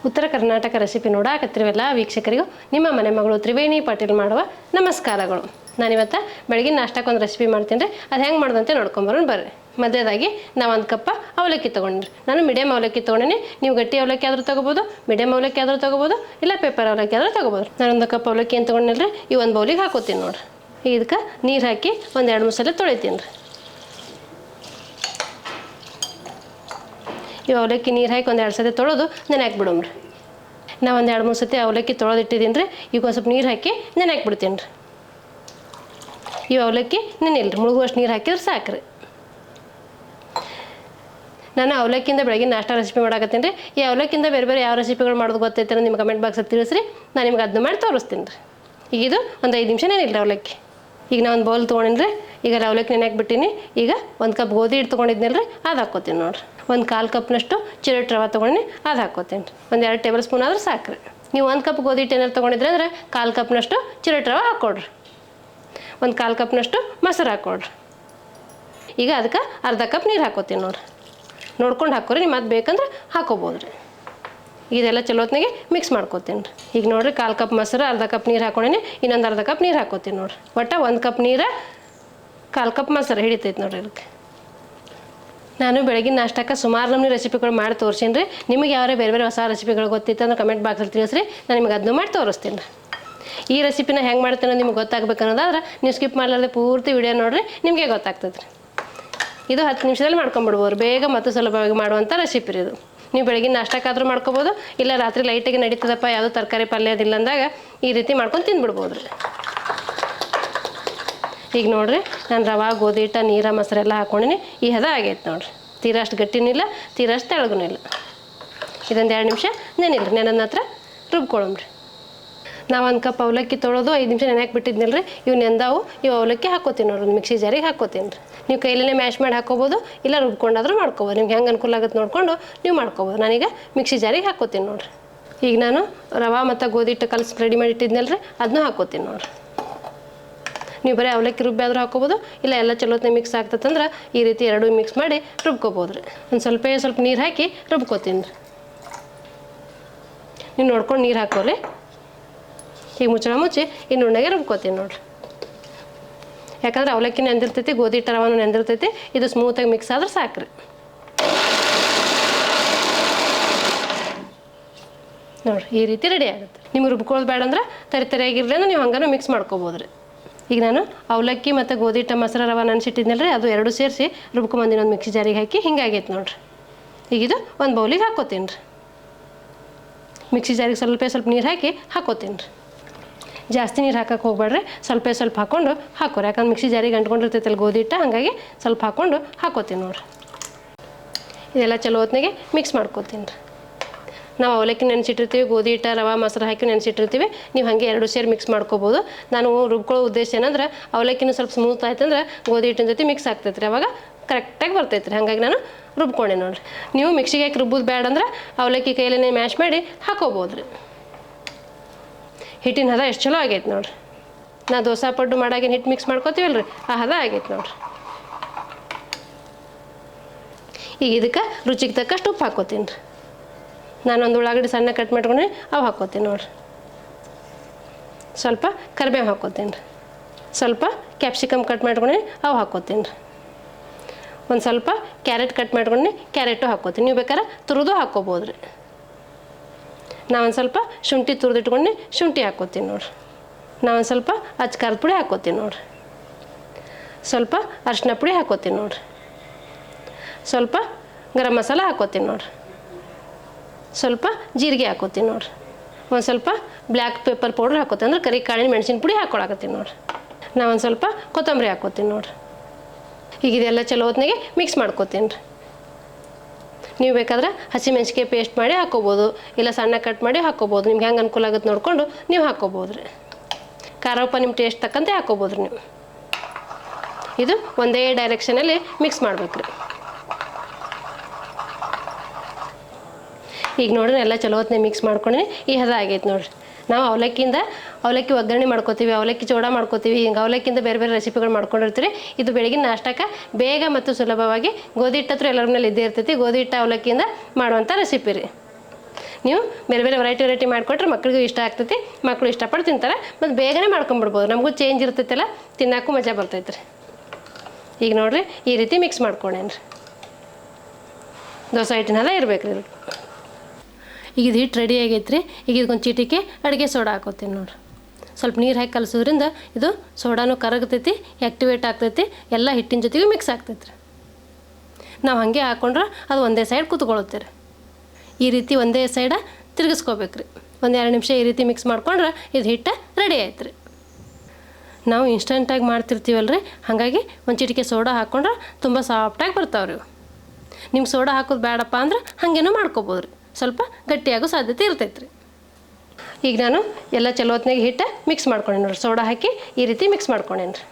ಉತ್ತರ ಕರ್ನಾಟಕ ರೆಸಿಪಿ ನೋಡಾಕತ್ತಿರವೆಲ್ಲ ವೀಕ್ಷಕರಿಗೂ ನಿಮ್ಮ ಮನೆ ಮಗಳು ತ್ರಿವೇಣಿ ಪಾಟೀಲ್ ಮಾಡುವ ನಮಸ್ಕಾರಗಳು. ನಾನಿವತ್ತು ಬೆಳಗಿನ ನಾಷ್ಟಕ್ಕೆ ಒಂದು ರೆಸಿಪಿ ಮಾಡ್ತೀನಿ ರೀ. ಅದು ಹೆಂಗೆ ಮಾಡೋದಂತೆ ನೋಡ್ಕೊಂಬರೋಣ ಬರ್ರಿ. ಮಧ್ಯದಾಗಿ ನಾವು 1 ಕಪ್ ಅವಲಕ್ಕಿ ತೊಗೊಂಡ್ರಿ. ನಾನು ಮೀಡಿಯಮ್ ಅವಲಕ್ಕಿ ತೊಗೊಂಡಿನಿ. ನೀವು ಗಟ್ಟಿ ಅವಲಕ್ಕಿ ಆದರೂ ತೊಗೋಬೋದು, ಮೀಡಿಯಮ್ ಅವಲಕ್ಕಿ ಆದರೂ ತೊಗೋಬೋದು, ಇಲ್ಲ ಪೇಪರ್ ಅವಲಕ್ಕಿ ಆದರೂ ತೊಗೋಬೋದು. ನಾನು 1 ಕಪ್ ಅವಲಕ್ಕಿ ಏನು ತೊಗೊಂಡಿಲ್ಲ ರೀ. ಈ ಒಂದು ಬೌಲಿಗೆ ಹಾಕೋತೀನಿ ನೋಡ್ರಿ. ಇದಕ್ಕೆ ನೀರು ಹಾಕಿ ಒಂದು 2-3 ಸಲ ತೊಳಿತೀನಿ ರೀ. ಈ ಅವಲಕ್ಕಿ ನೀರು ಹಾಕಿ ಒಂದು 2 ಸತಿ ತೊಳೆದು ನೆನೆಯಾಕಿ ಬಿಡೋಮ್ರಿ. ನಾವು ಒಂದು 2-3 ಸತಿ ಅವಲಕ್ಕಿ ತೊಳೆದಿಟ್ಟಿದ್ದೀನಿ ರೀ. ಈಗ ಒಂದು ಸ್ವಲ್ಪ ನೀರು ಹಾಕಿ ನೆನೆಯಾಕಿ ಬಿಡ್ತೀನಿ ರೀ. ಈ ಅವಲಕ್ಕಿ ನೆನೆಯಿಲ್ರಿ, ಮುಳುಗುವಷ್ಟು ನೀರು ಹಾಕಿದ್ರೆ ಸಾಕ್ರಿ. ನಾನು ಅವಲಕ್ಕಿಯಿಂದ ಬೆಳಗಿನ ನಾಷ್ಟ ರೆಸಿಪಿ ಮಾಡಾಕತ್ತೀನಿ ರೀ. ಈ ಅವಲಕ್ಕಿಯಿಂದ ಬೇರೆ ಬೇರೆ ಯಾವ ರೆಸಿಪಿಗಳು ಮಾಡೋದು ಗೊತ್ತೈತೆ ಅಂತ ನಿಮ್ಮ ಕಮೆಂಟ್ ಬಾಕ್ಸಲ್ಲಿ ತಿಳಿಸ್ರಿ. ನಾನು ನಿಮ್ಗೆ ಅದನ್ನ ಮಾಡಿ ತೋರಿಸ್ತೀನಿ ರೀ. ಈಗ ಇದು ಒಂದು 5 ನಿಮಿಷ ನೆನೆಯಿಲ್ರಿ ಅವಲಕ್ಕಿ. ಈಗ ನಾನು ಒಂದು ಬೌಲ್ ತೊಗೊಂಡಿನಿ ರೀ. ಈಗ ಅವಲಕ್ಕಿ ನೆನೆಯಾಕಿ ಬಿಟ್ಟಿನಿ. ಈಗ 1 ಕಪ್ ಗೋಧಿ ಹಿಟ್ಟು ತೊಗೊಂಡಿದ್ನಲ್ಲ ರೀ, ಅದು ಹಾಕ್ಕೋತೀನಿ ನೋಡಿರಿ. 1/4 ಕಪ್ನಷ್ಟು ಚಿರಟ್ ರವೆ ತೊಗೊಂಡು ಅದು ಹಾಕ್ಕೋತೀನಿ ರೀ. ಒಂದು 2 ಟೇಬಲ್ ಸ್ಪೂನ್ ಆದ್ರೆ ಸಾಕ್ರಿ. ನೀವು 1 ಕಪ್ ಗೋಧಿ ಹಿಟ್ಟು ಏನಾರು ತೊಗೊಂಡಿದ್ರೆ ಅಂದ್ರೆ 1/4 ಕಪ್ನಷ್ಟು ಚಿರಟ್ ರವೆ ಹಾಕ್ಕೊಡ್ರಿ. 1/4 ಕಪ್ನಷ್ಟು ಮೊಸರು ಹಾಕ್ಕೊಡ್ರಿ. ಈಗ ಅದಕ್ಕೆ ಅರ್ಧ ಕಪ್ ನೀರು ಹಾಕ್ಕೋತೀನಿ ನೋಡಿರಿ. ನೋಡ್ಕೊಂಡು ಹಾಕೋರಿ, ನಿಮ್ಮ ಅದು ಬೇಕಂದ್ರೆ ಹಾಕೋಬೋದು ರೀ. ಇದೆಲ್ಲ ಚಲೋತ್ನಾಗೆ ಮಿಕ್ಸ್ ಮಾಡ್ಕೋತೀನಿ ರೀ. ಈಗ ನೋಡಿರಿ 1/4 ಕಪ್ ಮೊಸರು, ಅರ್ಧ ಕಪ್ ನೀರು ಹಾಕ್ಕೊಂಡೀನಿ. ಇನ್ನೊಂದು ಅರ್ಧ ಕಪ್ ನೀರು ಹಾಕ್ಕೋತೀನಿ ನೋಡಿರಿ. ಒಟ್ಟು 1 ಕಪ್ ನೀರು 1/4 ಕಪ್ ಮೊಸರು ಹಿಡಿತೈತೆ ನೋಡಿರಿ ಇದಕ್ಕೆ. ನಾನು ಬೆಳಗಿನ ನಾಷ್ಟಕ್ಕೆ ಸುಮಾರು ನಮೂನಿ ರೆಸಿಪಿಗಳು ಮಾಡಿ ತೋರಿಸೀನಿ ರೀ. ನಿಮಗೆ ಯಾರೇ ಬೇರೆ ಬೇರೆ ಹೊಸ ರೆಸಿಪಿಗಳು ಗೊತ್ತಿತ್ತು ಅಂದ್ರೆ ಕಮೆಂಟ್ ಬಾಕ್ಸಲ್ಲಿ ತಿಳಿಸ್ರಿ. ನಾನು ನಿಮಗೆ ಅದನ್ನು ಮಾಡಿ ತೋರಿಸ್ತೀನಿ ರೀ. ಈ ರೆಸಿಪಿನ ಹೆಂಗೆ ಮಾಡ್ತೀನಿ ಅನ್ನೋದು ನಿಮ್ಗೆ ಗೊತ್ತಾಗಬೇಕು ಅನ್ನೋದಾದ್ರೆ ನೀವು ಸ್ಕಿಪ್ ಮಾಡಲಾರ್ದೆ ಪೂರ್ತಿ ವಿಡಿಯೋ ನೋಡಿರಿ, ನಿಮಗೆ ಗೊತ್ತಾಗ್ತದೆ ರೀ. ಇದು 10 ನಿಮಿಷದಲ್ಲಿ ಮಾಡ್ಕೊಂಬಿಡ್ಬೋದು, ಬೇಗ ಮತ್ತು ಸುಲಭವಾಗಿ ಮಾಡುವಂಥ ರೆಸಿಪಿ ರೀ ಇದು. ನೀವು ಬೆಳಗಿನ ನಾಷ್ಟಕ್ಕಾದರೂ ಮಾಡ್ಕೋಬೋದು, ಇಲ್ಲ ರಾತ್ರಿ ಲೈಟಾಗಿ ನಡೀತದಪ್ಪ ಯಾವುದೂ ತರಕಾರಿ ಪಲ್ಯ ಅದಿಲ್ಲ ಅಂದಾಗ ಈ ರೀತಿ ಮಾಡ್ಕೊಂಡು ತಿಂದ್ಬಿಡ್ಬೋದು ರೀ. ಈಗ ನೋಡಿರಿ, ನಾನು ರವೆ, ಗೋಧಿ ಹಿಟ್ಟು, ನೀರು, ಮೊಸರೆಲ್ಲ ಹಾಕ್ಕೊಂಡಿನಿ. ಈ ಹದ ಆಗೈತೆ ನೋಡಿರಿ. ತೀರಾ ಅಷ್ಟು ಗಟ್ಟಿನೂ ಇಲ್ಲ, ತೀರಾ ಅಷ್ಟು ತೆಳಗೂ ಇಲ್ಲ. ಇದೊಂದು 2 ನಿಮಿಷ ನೆನಿಲ್ಲ ರೀ. ನೆನದ ಹತ್ರ ರುಬ್ಕೊಳ್ಳೋಮ್ರಿ. ನಾವು 1 ಕಪ್ ಅವಲಕ್ಕಿ ತೊಳೆದು 5 ನಿಮಿಷ ನೆನೆಯಾಕಿ ಬಿಟ್ಟಿದ್ನಿಲ್ಲ ರೀ. ಇವು ನೆಂದಾವು. ಇವು ಅವಲಕ್ಕಿ ಹಾಕ್ಕೋತೀನಿ ನೋಡ್ರಿ. ಒಂದು ಮಿಕ್ಸಿ ಜಾರಿಗೆ ಹಾಕ್ಕೋತೀನಿ ರೀ. ನೀವು ಕೈಲೇ ಮ್ಯಾಶ್ ಮಾಡಿ ಹಾಕ್ಕೋಬೋದು, ಇಲ್ಲ ರುಬ್ಕೊಂಡಾದ್ರೂ ಮಾಡ್ಕೋಬೋದು. ನಿಮ್ಗೆ ಹೆಂಗೆ ಅನುಕೂಲ ಆಗುತ್ತೆ ನೋಡಿಕೊಂಡು ನೀವು ಮಾಡ್ಕೋಬೋದು. ನಾನೀಗ ಮಿಕ್ಸಿ ಜಾರಿಗೆ ಹಾಕ್ಕೋತೀನಿ ನೋಡಿರಿ. ಈಗ ನಾನು ರವೆ ಮತ್ತು ಗೋಧಿ ಹಿಟ್ಟು ಕಲಸಿ ರೆಡಿ ಮಾಡಿ ಇಟ್ಟಿದ್ನಲ್ಲ ರೀ, ಅದನ್ನೂ ಹಾಕ್ಕೋತೀನಿ ನೋಡಿರಿ. ನೀವು ಬರೀ ಅವಲಕ್ಕಿ ರುಬ್ಬಿ ಆದರೂ ಹಾಕ್ಕೋಬೋದು, ಇಲ್ಲ ಎಲ್ಲ ಚಲೋತ್ನ ಮಿಕ್ಸ್ ಆಗ್ತದಂದ್ರೆ ಈ ರೀತಿ ಎರಡೂ ಮಿಕ್ಸ್ ಮಾಡಿ ರುಬ್ಕೋಬೋದು ರೀ. ಒಂದು ಸ್ವಲ್ಪ ನೀರು ಹಾಕಿ ರುಬ್ಕೋತೀನಿ ರೀ. ನೀವು ನೋಡ್ಕೊಂಡು ನೀರು ಹಾಕೋರಿ. ಈಗ ಮುಚ್ಚಳ ಮುಚ್ಚಿ ಈ ನುಣ್ಣಗೆ ರುಬ್ಕೋತೀನಿ ನೋಡಿರಿ. ಯಾಕಂದ್ರೆ ಅವಲಕ್ಕಿ ನೆಂದಿರ್ತೈತಿ, ಗೋಧಿ ಹಿಟ್ಟು ರವಾನು ನೆಂದಿರ್ತೈತಿ. ಇದು ಸ್ಮೂತಾಗಿ ಮಿಕ್ಸ್ ಆದ್ರೆ ಸಾಕ್ರಿ. ನೋಡಿರಿ, ಈ ರೀತಿ ರೆಡಿ ಆಗುತ್ತೆ. ನಿಮ್ಗೆ ರುಬ್ಕೊಳ್ಳೋದು ಬೇಡ ಅಂದ್ರೆ ತರಿಯಾಗಿರಲಿ ಅಂದ್ರೆ ನೀವು ಹಂಗೂ ಮಿಕ್ಸ್ ಮಾಡ್ಕೋಬೋದು ರೀ. ಈಗ ನಾನು ಅವಲಕ್ಕಿ ಮತ್ತು ಗೋಧಿ ಹಿಟ್ಟು, ಮೊಸರು, ರವೆ ನೆನೆಸಿಟ್ಟಿದ್ನಲ್ಲ ರೀ, ಅದು 2 ಸೇರಿಸಿ ರುಬ್ಕೊಂಬಂದಿನ ಒಂದು ಮಿಕ್ಸಿ ಜಾರಿಗೆ ಹಾಕಿ ಹಿಂಗಾಗೈತೆ ನೋಡಿರಿ. ಈಗ ಇದು ಒಂದು ಬೌಲಿಗೆ ಹಾಕ್ಕೋತೀನಿ ರೀ. ಮಿಕ್ಸಿ ಜಾರಿಗೆ ಸ್ವಲ್ಪ ನೀರು ಹಾಕಿ ಹಾಕ್ಕೋತೀನಿ ರೀ. ಜಾಸ್ತಿ ನೀರು ಹಾಕಕ್ಕೆ ಹೋಗ್ಬೇಡ್ರಿ, ಸ್ವಲ್ಪ ಹಾಕ್ಕೊಂಡು ಹಾಕೋರಿ. ಯಾಕಂದ್ರೆ ಮಿಕ್ಸಿ ಜಾರಿಗೆ ಅಂಟ್ಕೊಂಡಿರ್ತೈತಲ್ಲ ಗೋಧಿ ಹಿಟ್ಟು, ಹಾಗಾಗಿ ಸ್ವಲ್ಪ ಹಾಕ್ಕೊಂಡು ಹಾಕ್ಕೋತೀನಿ ನೋಡಿರಿ. ಇದೆಲ್ಲ ಚಲೋ ಹೊತ್ತಿನಾಗೆ ಮಿಕ್ಸ್ ಮಾಡ್ಕೋತೀನಿ ರೀ. ನಾವು ಅವಲಕ್ಕಿ ನೆನೆಸಿಟ್ಟಿರ್ತೀವಿ, ಗೋಧಿ ಹಿಟ್ಟು, ರವೆ, ಮೊಸರು ಹಾಕಿ ನೆನೆಸಿಟ್ಟಿರ್ತೀವಿ. ನೀವು ಹಾಗೆ 2 ಸೇರಿ ಮಿಕ್ಸ್ ಮಾಡ್ಕೋಬೋದು. ನಾನು ರುಬ್ಕೊಳ್ಳೋ ಉದ್ದೇಶ ಏನಂದ್ರೆ ಅವಲಕ್ಕಿನೂ ಸ್ವಲ್ಪ ಸ್ಮೂತ್ ಆಯ್ತಂದ್ರೆ ಗೋಧಿ ಹಿಟ್ಟಿನ ಜೊತೆ ಮಿಕ್ಸ್ ಆಗ್ತೈತೆ ರೀ, ಅವಾಗ ಕರೆಕ್ಟಾಗಿ ಬರ್ತೈತೆ ರೀ. ಹಾಗಾಗಿ ನಾನು ರುಬ್ಕೊಂಡೆ ನೋಡಿರಿ. ನೀವು ಮಿಕ್ಸಿಗೆ ಹಾಕಿ ರುಬ್ಬೋದು ಬೇಡ ಅಂದ್ರೆ ಅವಲಕ್ಕಿ ಕೈಲೇ ಮ್ಯಾಶ್ ಮಾಡಿ ಹಾಕೋಬೋದು ರೀ. ಹಿಟ್ಟಿನ ಹದ ಎಷ್ಟು ಚಲೋ ಆಗೈತೆ ನೋಡಿರಿ. ನಾ ದೋಸೆ ಪಡ್ಡು ಮಾಡಾಗಿನ ಹಿಟ್ಟು ಮಿಕ್ಸ್ ಮಾಡ್ಕೋತೀವಲ್ಲ ರೀ, ಆ ಹದ ಆಗೈತೆ ನೋಡಿರಿ. ಈಗ ಇದಕ್ಕೆ ರುಚಿಗೆ ತಕ್ಕಷ್ಟು ಉಪ್ಪು ಹಾಕ್ಕೋತೀನಿ ರೀ. ನಾನೊಂದು ಉಳ್ಳಾಗಡ್ಡಿ ಸಣ್ಣ ಕಟ್ ಮಾಡ್ಕೊಂಡು ಅವು ಹಾಕ್ಕೋತೀನಿ ನೋಡಿರಿ. ಸ್ವಲ್ಪ ಕರಿಬೇವು ಹಾಕ್ಕೋತೀನಿ ರೀ. ಸ್ವಲ್ಪ ಕ್ಯಾಪ್ಸಿಕಮ್ ಕಟ್ ಮಾಡ್ಕೊಂಡು ಅವು ಹಾಕ್ಕೋತೀನಿ ರೀ. ಒಂದು ಸ್ವಲ್ಪ ಕ್ಯಾರೆಟ್ ಕಟ್ ಮಾಡ್ಕೊಂಡು ಕ್ಯಾರೆಟು ಹಾಕ್ಕೋತೀನಿ. ನೀವು ಬೇಕಾದ್ರೆ ತುರಿದು ಹಾಕ್ಕೋಬೋದು ರೀ. ನಾವೊಂದು ಸ್ವಲ್ಪ ಶುಂಠಿ ತುರಿದಿಟ್ಕೊಂಡು ಶುಂಠಿ ಹಾಕ್ಕೋತೀನಿ ನೋಡಿರಿ. ನಾವೊಂದು ಸ್ವಲ್ಪ ಅಚ್ಚ ಖಾರದ ಪುಡಿ ಹಾಕ್ಕೋತೀನಿ ನೋಡಿರಿ. ಸ್ವಲ್ಪ ಅರಿಶಿನ ಪುಡಿ ಹಾಕ್ಕೋತೀನಿ ನೋಡಿರಿ. ಸ್ವಲ್ಪ ಗರಂ ಮಸಾಲ ಹಾಕ್ಕೋತೀನಿ ನೋಡಿರಿ. ಸ್ವಲ್ಪ ಜೀರಿಗೆ ಹಾಕ್ಕೋತೀನಿ ನೋಡಿರಿ. ಒಂದು ಸ್ವಲ್ಪ ಬ್ಲ್ಯಾಕ್ ಪೆಪ್ಪರ್ ಪೌಡ್ರ್ ಹಾಕ್ಕೋತೀನಿ, ಅಂದ್ರೆ ಕರಿ ಕಾಳಿನ ಮೆಣಸಿನ ಪುಡಿ ಹಾಕ್ಕೊಳಕತ್ತೀನಿ ನೋಡಿರಿ. ನಾವೊಂದು ಸ್ವಲ್ಪ ಕೊತ್ತಂಬರಿ ಹಾಕ್ಕೋತೀನಿ ನೋಡಿರಿ. ಈಗ ಇದೆಲ್ಲ ಚಲೋ ಹೊತ್ತಿನಾಗೆ ಮಿಕ್ಸ್ ಮಾಡ್ಕೋತೀನಿ ರೀ. ನೀವು ಬೇಕಾದ್ರೆ ಹಸಿಮೆಣ್ಸಿಕಾಯಿ ಪೇಸ್ಟ್ ಮಾಡಿ ಹಾಕ್ಕೋಬೋದು, ಇಲ್ಲ ಸಣ್ಣ ಕಟ್ ಮಾಡಿ ಹಾಕ್ಕೋಬೋದು. ನಿಮ್ಗೆ ಹೆಂಗೆ ಅನುಕೂಲ ಆಗುತ್ತೆ ನೋಡಿಕೊಂಡು ನೀವು ಹಾಕ್ಕೋಬೋದು ರೀ. ಖಾರ ಉಪ್ಪ ನಿಮ್ಮ ಟೇಸ್ಟ್ ತಕ್ಕಂತೆ ಹಾಕ್ಕೋಬೋದು ರೀ ನೀವು. ಇದು ಒಂದೇ ಡೈರೆಕ್ಷನಲ್ಲಿ ಮಿಕ್ಸ್ ಮಾಡ್ಬೇಕು ರೀ. ಈಗ ನೋಡ್ರಿ ಎಲ್ಲ ಚಲೋ ಹೊತ್ತಿನಾಗ ಮಿಕ್ಸ್ ಮಾಡ್ಕೊಂಡ್ರೆ ಈ ಹದ ಆಗೈತೆ ನೋಡಿರಿ. ನಾವು ಅವಲಕ್ಕಿ ಒಗ್ಗರಣೆ ಮಾಡ್ಕೋತೀವಿ, ಅವಲಕ್ಕಿ ಚೂಡ ಮಾಡ್ಕೋತೀವಿ. ಹಿಂಗೆ ಅವಲಕ್ಕಿಂದ ಬೇರೆ ಬೇರೆ ರೆಸಿಪಿಗಳು ಮಾಡ್ಕೊಂಡಿರ್ತೀವಿ. ಇದು ಬೆಳಗಿನ ನಾಷ್ಟಕ್ಕೆ ಬೇಗ ಮತ್ತು ಸುಲಭವಾಗಿ ಗೋಧಿ ಹಿಟ್ಟು ಹತ್ರ ಎಲ್ಲರ ಮನೇಲಿ ಇದ್ದೇ ಇರ್ತೈತಿ. ಗೋಧಿ ಹಿಟ್ಟು ಅವಲಕ್ಕಿಯಿಂದ ಮಾಡುವಂಥ ರೆಸಿಪಿ ರೀ. ನೀವು ಬೇರೆ ಬೇರೆ ವೆರೈಟಿ ಮಾಡಿಕೊಟ್ರೆ ಮಕ್ಕಳಿಗೂ ಇಷ್ಟ ಆಗ್ತೈತಿ, ಮಕ್ಕಳು ಇಷ್ಟಪಟ್ಟು ತಿಂತಾರೆ, ಮತ್ತು ಬೇಗನೆ ಮಾಡ್ಕೊಂಬಿಡ್ಬೋದು. ನಮಗೂ ಚೇಂಜ್ ಇರ್ತೈತಲ್ಲ, ತಿನ್ನೋಕ್ಕೂ ಮಜಾ ಬರ್ತೈತೆ ರೀ. ಈಗ ನೋಡಿರಿ ಈ ರೀತಿ ಮಿಕ್ಸ್ ಮಾಡ್ಕೊಂಡೇನ್ರಿ. ದೋಸೆ ಹಿಟ್ಟಿನೆಲ್ಲ ಇರಬೇಕು ರೀ. ಈಗ ಇದು ಹಿಟ್ಟು ರೆಡಿ ಆಗೈತೆ ರೀ. ಈಗ ಇದಕ್ಕೊಂದು ಚೀಟಿಗೆ ಅಡುಗೆ ಸೋಡಾ ಹಾಕೋತೀನಿ ನೋಡಿರಿ. ಸ್ವಲ್ಪ ನೀರು ಹಾಕಿ ಕಲಸೋದ್ರಿಂದ ಇದು ಸೋಡಾನು ಕರಗ್ತೈತಿ, ಆ್ಯಕ್ಟಿವೇಟ್ ಆಗ್ತೈತಿ, ಎಲ್ಲ ಹಿಟ್ಟಿನ ಜೊತೆಗೂ ಮಿಕ್ಸ್ ಆಗ್ತೈತೆ ರೀ. ನಾವು ಹಾಗೆ ಹಾಕ್ಕೊಂಡ್ರೆ ಅದು ಒಂದೇ ಸೈಡ್ ಕೂತ್ಕೊಳ್ಳುತ್ತೆ ರೀ. ಈ ರೀತಿ ಒಂದೇ ಸೈಡ ತಿರುಗಿಸ್ಕೋಬೇಕು ರೀ. 1-2 ನಿಮಿಷ ಈ ರೀತಿ ಮಿಕ್ಸ್ ಮಾಡ್ಕೊಂಡ್ರೆ ಇದು ಹಿಟ್ಟು ರೆಡಿ ಆಯ್ತು ರೀ. ನಾವು ಇನ್ಸ್ಟಂಟಾಗಿ ಮಾಡ್ತಿರ್ತೀವಲ್ಲ ರೀ, ಹಾಗಾಗಿ ಒಂದು ಚಿಟಿಕೆ ಸೋಡಾ ಹಾಕ್ಕೊಂಡ್ರೆ ತುಂಬ ಸಾಫ್ಟಾಗಿ ಬರ್ತಾವೆ ರೀ. ನಿಮ್ಗೆ ಸೋಡಾ ಹಾಕೋದು ಬೇಡಪ್ಪ ಅಂದ್ರೆ ಹಾಗೇನೂ ಮಾಡ್ಕೋಬೋದು ರೀ, ಸ್ವಲ್ಪ ಗಟ್ಟಿಯಾಗೋ ಸಾಧ್ಯತೆ ಇರ್ತೈತೆ ರೀ. ಈಗ ನಾನು ಎಲ್ಲ ಚಲೋ ಹೊತ್ನಾಗ ಹಿಟ್ಟು ಮಿಕ್ಸ್ ಮಾಡ್ಕೊಂಡೆ ನೋಡಿರಿ. ಸೋಡಾ ಹಾಕಿ ಈ ರೀತಿ ಮಿಕ್ಸ್ ಮಾಡ್ಕೊಂಡೇನಿ ರೀ.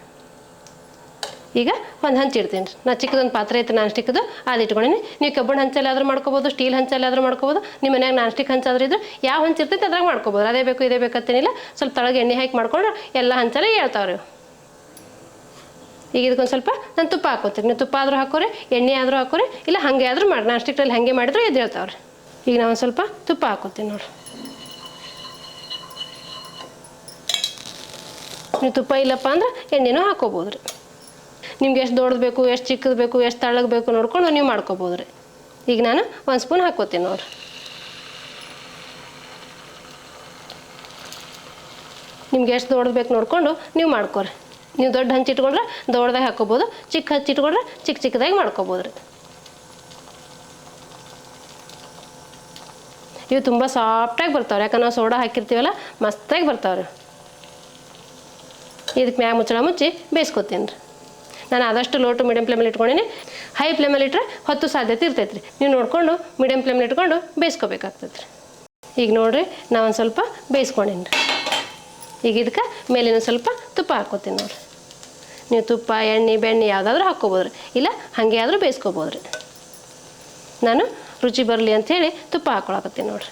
ಈಗ ಒಂದು ಹಂಚು ಇಡ್ತೀನಿ ರೀ. ನಾ ಚಿಕ್ಕದೊಂದು ಪಾತ್ರೆ ಐತೆ ನಾನ್ ಸ್ಟಿಕ್ದು, ಅದು ಇಟ್ಕೊಂಡೇನಿ. ನೀವು ಕಬ್ಬಣ ಹಂಚಲ್ಲಾದರೂ ಮಾಡ್ಕೋಬೋದು, ಸ್ಟೀಲ್ ಹಂಚಲ್ಲಾದರೂ ಮಾಡ್ಕೋಬೋದು. ನಿಮ್ಮ ಮನ್ಯಾಗ ನಾನ್ ಸ್ಟಿಕ್ ಹಂಚಾದ್ರೂ ಇದ್ರೆ ಯಾವ ಹಂಚು ಇರ್ತೈತೆ ಅದ್ರಾಗ ಮಾಡ್ಕೋಬೋದು. ಅದೇ ಬೇಕು ಇದೇ ಬೇಕತ್ತೇನಿಲ್ಲ. ಸ್ವಲ್ಪ ತಳಗೆ ಎಣ್ಣೆ ಹಾಕಿ ಮಾಡ್ಕೊಂಡ್ರೆ ಎಲ್ಲ ಹಂಚಲ್ಲೇ ಹೇಳ್ತಾವ್ರಿ. ಈಗ ಇದಕ್ಕೊಂದು ಸ್ವಲ್ಪ ನಾನು ತುಪ್ಪ ಹಾಕೋತೀನಿ. ನೀವು ತುಪ್ಪ ಆದರೂ ಹಾಕೋರಿ, ಎಣ್ಣೆ ಆದರೂ ಹಾಕೋರಿ, ಇಲ್ಲ ಹಾಗೆ ಆದರೂ ಮಾಡಿ. ನಾನ್ ಸ್ಟಿಕ್ನಲ್ಲಿ ಹಾಗೆ ಮಾಡಿದ್ರೆ ಎದ್ದು ಹೇಳ್ತಾವ್ರಿ. ಈಗ ನಾನು ಸ್ವಲ್ಪ ತುಪ್ಪ ಹಾಕೋತೀನಿ ನೋಡಿರಿ. ನೀವು ತುಪ್ಪ ಇಲ್ಲಪ್ಪ ಅಂದ್ರೆ ಎಣ್ಣೆನೂ ಹಾಕೋಬೋದು ರೀ. ನಿಮ್ಗೆ ಎಷ್ಟು ದೊಡ್ಡದು ಬೇಕು, ಎಷ್ಟು ಚಿಕ್ಕದು ಬೇಕು, ಎಷ್ಟು ತಳ್ಳಗೆ ಬೇಕು ನೋಡ್ಕೊಂಡು ನೀವು ಮಾಡ್ಕೋಬೋದು ರೀ. ಈಗ ನಾನು 1 ಸ್ಪೂನ್ ಹಾಕೋತೀನಿ ನೋಡಿರಿ. ನಿಮ್ಗೆ ಎಷ್ಟು ದೊಡ್ಡದು ಬೇಕು ನೋಡಿಕೊಂಡು ನೀವು ಮಾಡ್ಕೊರಿ. ನೀವು ದೊಡ್ಡ ಹಂಚಿಟ್ಕೊಂಡ್ರೆ ದೊಡ್ಡದಾಗಿ ಹಾಕೋಬೋದು, ಚಿಕ್ಕ ಹಂಚಿಟ್ಕೊಂಡ್ರೆ ಚಿಕ್ಕದಾಗಿ ಮಾಡ್ಕೋಬೋದು ರೀ. ಇವು ತುಂಬ ಸಾಫ್ಟಾಗಿ ಬರ್ತಾವ್ರಿ, ಯಾಕಂದ್ರೆ ನಾವು ಸೋಡಾ ಹಾಕಿರ್ತೀವಲ್ಲ, ಮಸ್ತಾಗಿ ಬರ್ತಾವ್ರಿ. ಇದಕ್ಕೆ ಮ್ಯಾಗ ಮುಚ್ಚಳ ಮುಚ್ಚಿ ಬೇಯಿಸ್ಕೊತೀನಿ ರೀ. ನಾನು ಆದಷ್ಟು ಲೋ ಟು ಮೀಡಿಯಮ್ ಫ್ಲೇಮಲ್ಲಿ ಇಟ್ಕೊಂಡೀನಿ. ಹೈ ಫ್ಲೇಮಲ್ಲಿ ಇಟ್ಟರೆ ಹೊತ್ತು ಸಾಧ್ಯತೆ ಇರ್ತೈತೆ ರೀ. ನೀವು ನೋಡಿಕೊಂಡು ಮೀಡಿಯಮ್ ಫ್ಲೇಮಲ್ಲಿ ಇಟ್ಕೊಂಡು ಬೇಯಿಸ್ಕೋಬೇಕಾಗ್ತೈತೆ ರೀ. ಈಗ ನೋಡಿರಿ ನಾನು ಒಂದು ಸ್ವಲ್ಪ ಬೇಯಿಸ್ಕೊಂಡೀನಿ ರೀ. ಈಗ ಇದಕ್ಕೆ ಮೇಲಿನ ಸ್ವಲ್ಪ ತುಪ್ಪ ಹಾಕ್ಕೋತೀನಿ ನೋಡಿರಿ. ನೀವು ತುಪ್ಪ, ಎಣ್ಣೆ, ಬೆಣ್ಣೆ ಯಾವುದಾದ್ರೂ ಹಾಕ್ಕೋಬೋದು ರೀ, ಇಲ್ಲ ಹಾಗೆ ಆದರೂ ಬೇಯಿಸ್ಕೋಬೋದು ರೀ. ನಾನು ರುಚಿ ಬರಲಿ ಅಂಥೇಳಿ ತುಪ್ಪ ಹಾಕ್ಕೊಳಕತ್ತೀನಿ ನೋಡಿರಿ.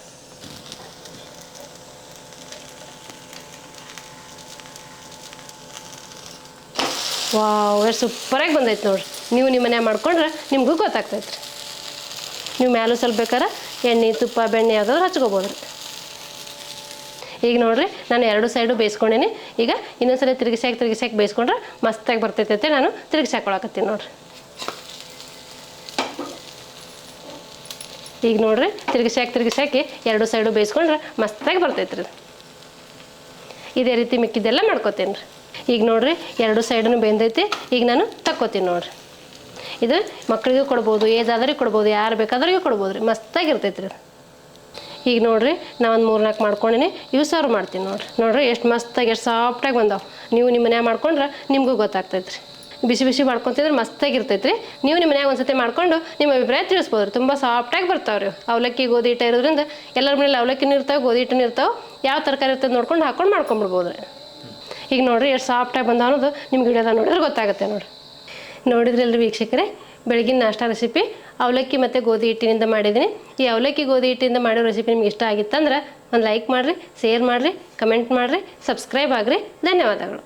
ವಾವ್, ಎಷ್ಟು ಸೂಪರಾಗಿ ಬಂದೈತೆ ನೋಡಿರಿ. ನೀವು ನಿಮ್ಮ ಮನ್ಯಾಗ ಮಾಡ್ಕೊಂಡ್ರೆ ನಿಮಗೂ ಗೊತ್ತಾಗ್ತೈತೆ ರೀ. ನೀವು ಮ್ಯಾಲೂ ಸ್ವಲ್ಪ ಬೇಕಾರೆ ಎಣ್ಣೆ, ತುಪ್ಪ, ಬೆಣ್ಣೆ ಯಾವುದಾದ್ರೂ ಹಚ್ಕೋಬೋದು ರೀ. ಈಗ ನೋಡಿರಿ ನಾನು 2 ಸೈಡು ಬೇಯಿಸ್ಕೊಂಡೇನಿ. ಈಗ ಇನ್ನೊಂದ್ಸಲ ತಿರುಗಿಸಾಕಿ ಬೇಯಿಸ್ಕೊಂಡ್ರೆ ಮಸ್ತಾಗಿ ಬರ್ತೈತೆ. ನಾನು ತಿರುಗಿಸಾಕೊಳಕತ್ತೀನಿ ನೋಡಿರಿ. ಈಗ ನೋಡಿರಿ ತಿರುಗಿಸಾಕಿ 2 ಸೈಡು ಬೇಯಿಸ್ಕೊಂಡ್ರೆ ಮಸ್ತಾಗಿ ಬರ್ತೈತೆ ರೀ. ಇದೇ ರೀತಿ ಮಿಕ್ಕಿದ್ದೆಲ್ಲ ಮಾಡ್ಕೋತೀನಿ ರೀ. ಈಗ ನೋಡಿರಿ 2 ಸೈಡನ್ನು ಬೆಂದೈತಿ. ಈಗ ನಾನು ತಕ್ಕೋತೀನಿ ನೋಡಿರಿ. ಇದು ಮಕ್ಕಳಿಗೂ ಕೊಡ್ಬೋದು, ಏಜ್ ಆದವ್ರಿಗೆ ಕೊಡ್ಬೋದು, ಯಾರು ಬೇಕಾದ್ರಿಗೂ ಕೊಡ್ಬೋದು ರೀ. ಮಸ್ತಾಗಿರ್ತೈತೆ ರೀ. ಈಗ ನೋಡಿರಿ ನಾನು ಒಂದು 3-4 ಮಾಡ್ಕೊಂಡೀನಿ. ಇವು ಸರ್ವ್ ಮಾಡ್ತೀನಿ ನೋಡಿರಿ ಎಷ್ಟು ಮಸ್ತಾಗಿ, ಎಷ್ಟು ಸಾಫ್ಟಾಗಿ ಬಂದಾವೆ. ನೀವು ನಿಮ್ಮ ಮನ್ಯಾಗ ಮಾಡ್ಕೊಂಡ್ರೆ ನಿಮಗೂ ಗೊತ್ತಾಗ್ತೈತೆ ರೀ. ಬಿಸಿ ಮಾಡ್ಕೊತಿದ್ರೆ ಮಸ್ತಾಗಿರ್ತೈತೆ ರೀ. ನೀವು ನಿಮ್ಮ ಮನ್ಯಾಗ ಒಂದ್ಸತಿ ಮಾಡ್ಕೊಂಡು ನಿಮ್ಮ ಅಭಿಪ್ರಾಯ ತಿಳಿಸ್ಬೋದು ರೀ. ತುಂಬ ಸಾಫ್ಟಾಗಿ ಬರ್ತಾವೆ ರೀ. ಅವಲಕ್ಕಿ, ಗೋಧಿ ಹಿಟ್ಟು ಇರೋದ್ರಿಂದ ಎಲ್ಲರ ಮನೇಲಿ ಅವಲಕ್ಕಿನೂ ಇರ್ತಾವೆ, ಗೋಧಿ ಹಿಟ್ಟೂ ಇರ್ತಾವೆ. ಯಾವ ತರಕಾರಿ ಇರ್ತದೆ ನೋಡ್ಕೊಂಡು ಹಾಕ್ಕೊಂಡು ಮಾಡ್ಕೊಂಬಿಡ್ಬೋದು ರೀ. ಈಗ ನೋಡಿರಿ ಎಷ್ಟು ಸಾಫ್ಟಾಗಿ ಬಂದ ಅನ್ನೋದು ನಿಮ್ಗೆ ವಿಡಿಯೋದಾಗ ನೋಡಿದ್ರೆ ಗೊತ್ತಾಗುತ್ತೆ ನೋಡಿದ್ರಲ್ರಿ ವೀಕ್ಷಕರೇ, ಬೆಳಗಿನ ನಾಷ್ಟಾ ರೆಸಿಪಿ ಅವಲಕ್ಕಿ ಮತ್ತು ಗೋಧಿ ಹಿಟ್ಟಿನಿಂದ ಮಾಡಿದ್ದೀನಿ. ಈ ಅವಲಕ್ಕಿ ಗೋಧಿ ಹಿಟ್ಟಿನಿಂದ ಮಾಡೋ ರೆಸಿಪಿ ನಿಮ್ಗೆ ಇಷ್ಟ ಆಗಿತ್ತಂದ್ರೆ ಒಂದು ಲೈಕ್ ಮಾಡಿರಿ, ಶೇರ್ ಮಾಡಿರಿ, ಕಮೆಂಟ್ ಮಾಡಿರಿ, ಸಬ್ಸ್ಕ್ರೈಬ್ ಆಗಿರಿ. ಧನ್ಯವಾದಗಳು.